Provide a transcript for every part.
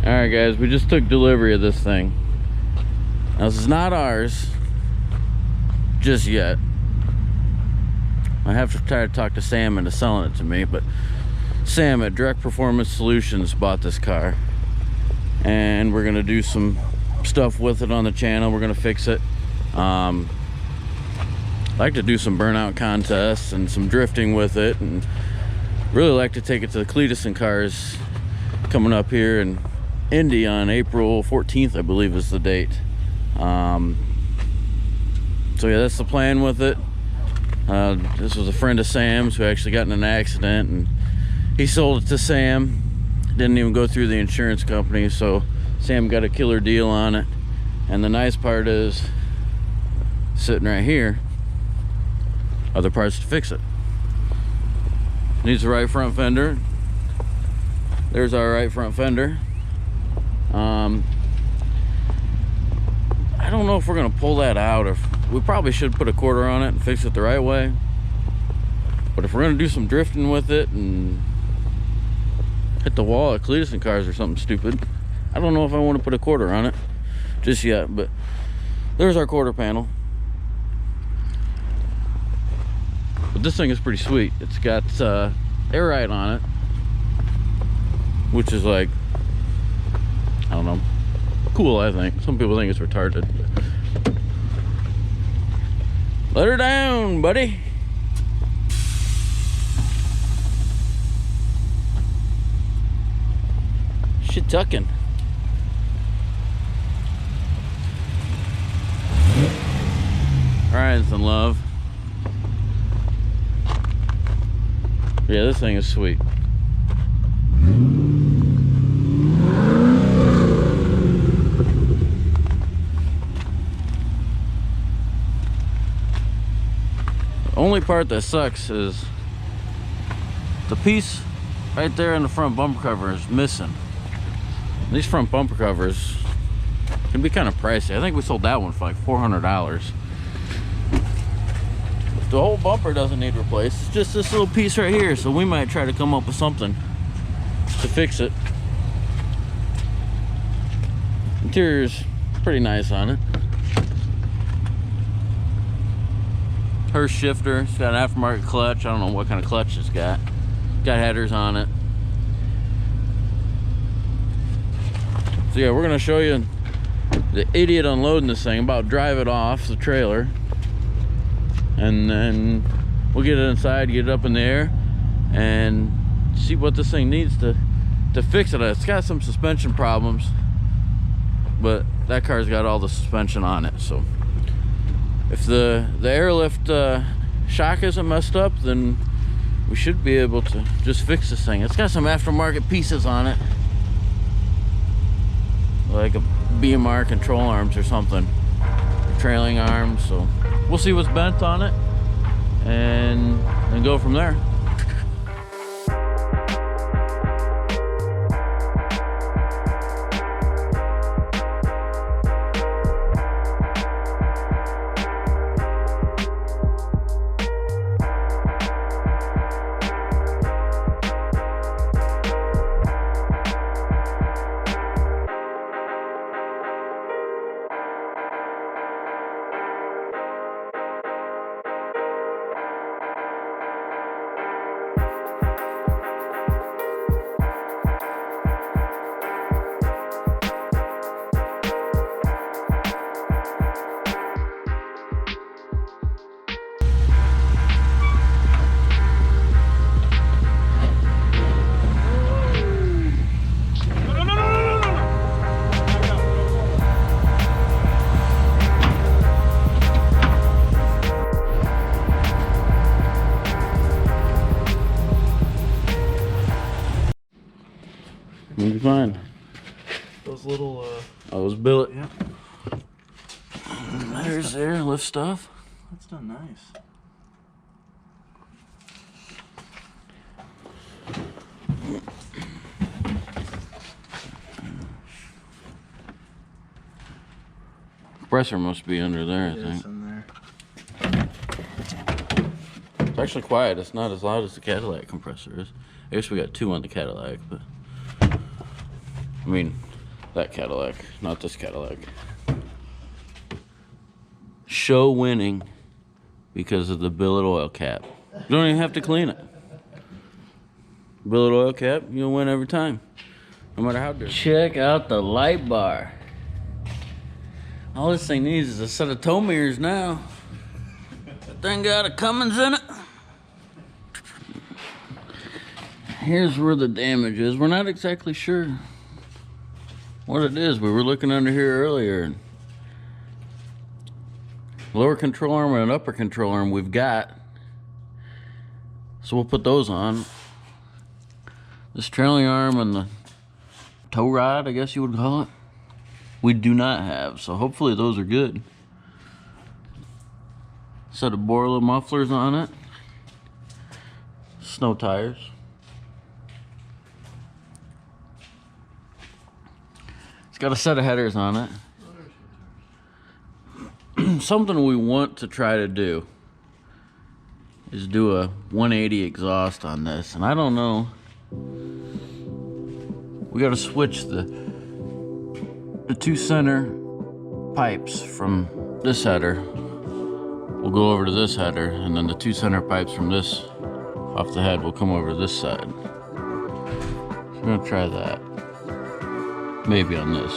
Alright guys, we just took delivery of this thing. Now this is not ours just yet. I have to try to talk to Sam into selling it to me, but Sam at Direct Performance Solutions bought this car, and we're gonna do some stuff with it on the channel. We're gonna fix it. I like to do some burnout contests and some drifting with it, and really like to take it to the Cleetus and Cars coming up here in Indy on April 14th, I believe is the date. So yeah, that's the plan with it. This was a friend of Sam's who actually got in an accident, and he sold it to Sam. Didn't even go through the insurance company, so Sam got a killer deal on it. And the nice part is, sitting right here, other parts to fix it. Needs the right front fender. There's our right front fender. I don't know if we're gonna pull that out, or we probably should put a quarter on it and fix it the right way. But if we're gonna do some drifting with it and hit the wall at Cleetus and Cars or something stupid, I don't know if I want to put a quarter on it just yet. But there's our quarter panel. But this thing is pretty sweet. It's got air ride on it, which is like, I don't know, cool. I think some people think it's retarded. Let her down, buddy. Shit tucking. Ryan's in love. Yeah, this thing is sweet. The only part that sucks is the piece right there in the front bumper cover is missing. These front bumper covers can be kind of pricey. I think we sold that one for like $400. The whole bumper doesn't need replaced. It's just this little piece right here, so we might try to come up with something to fix it. Interior's pretty nice on it. Her shifter, it's got an aftermarket clutch. I don't know what kind of clutch it's got. Got headers on it. So yeah, we're gonna show you the idiot unloading this thing, about to drive it off the trailer. And then we'll get it inside, get it up in the air, and see what this thing needs to fix it. It's got some suspension problems, but that car's got all the suspension on it. So if the airlift shock isn't messed up, then we should be able to just fix this thing. It's got some aftermarket pieces on it, like a BMR control arms or something, trailing arms. So we'll see what's bent on it and go from there. You'll be fine. Those little oh, those billet. Yep. There's the airlift stuff. That's done nice. Compressor must be under there, I think. In there. It's actually quiet. It's not as loud as the Cadillac compressor is. I guess we got two on the Cadillac, but I mean, That Cadillac, not this Cadillac. Show winning because of the billet oil cap. You don't even have to clean it. Billet oil cap, you'll win every time, no matter how dirty. Check out the light bar. All this thing needs is a set of tow mirrors now. That thing got a Cummins in it. Here's where the damage is. We're not exactly sure what it is. We were looking under here earlier. Lower control arm and an upper control arm we've got. So we'll put those on. This trailing arm and the tow rod, I guess you would call it, we do not have. So hopefully those are good. Set of Borla mufflers on it. Snow tires. It's got a set of headers on it. Something we want to try to do is do a 180 exhaust on this, and I don't know. We got to switch the two center pipes from this header. We'll go over to this header, and then the two center pipes from this off the head will come over to this side. So we're gonna try that. Maybe on this.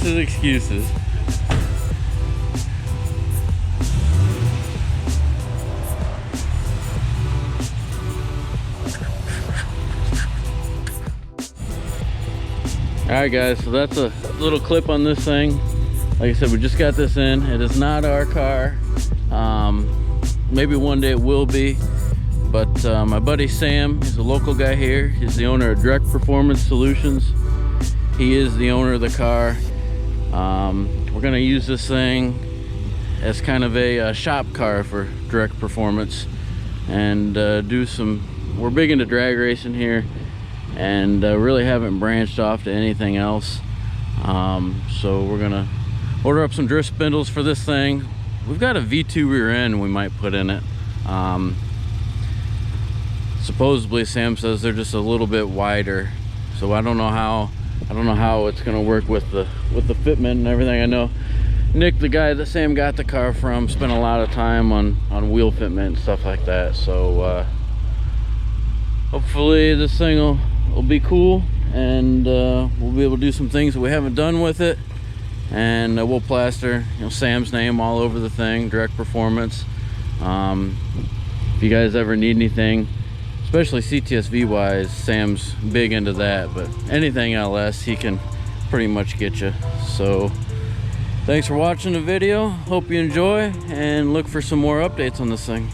Excuses. Alright guys, so that's a little clip on this thing. Like I said, we just got this in. It is not our car. Maybe one day it will be. But my buddy Sam, he's a local guy here. He's the owner of Direct Performance Solutions. He is the owner of the car. We're gonna use this thing as kind of a shop car for Direct Performance and do some. We're big into drag racing here, and really haven't branched off to anything else. So we're gonna order up some drift spindles for this thing. We've got a V2 rear end we might put in it. Supposedly Sam says they're just a little bit wider, so I don't know how it's gonna work with the fitment and everything. I know Nick, the guy that Sam got the car from, spent a lot of time on wheel fitment and stuff like that. So hopefully this thing will be cool, and we'll be able to do some things that we haven't done with it. And we'll plaster, Sam's name all over the thing, Direct Performance. If you guys ever need anything, especially Cts-v wise, Sam's big into that, but anything LS he can pretty much get you. So thanks for watching the video, hope you enjoy, and look for some more updates on this thing.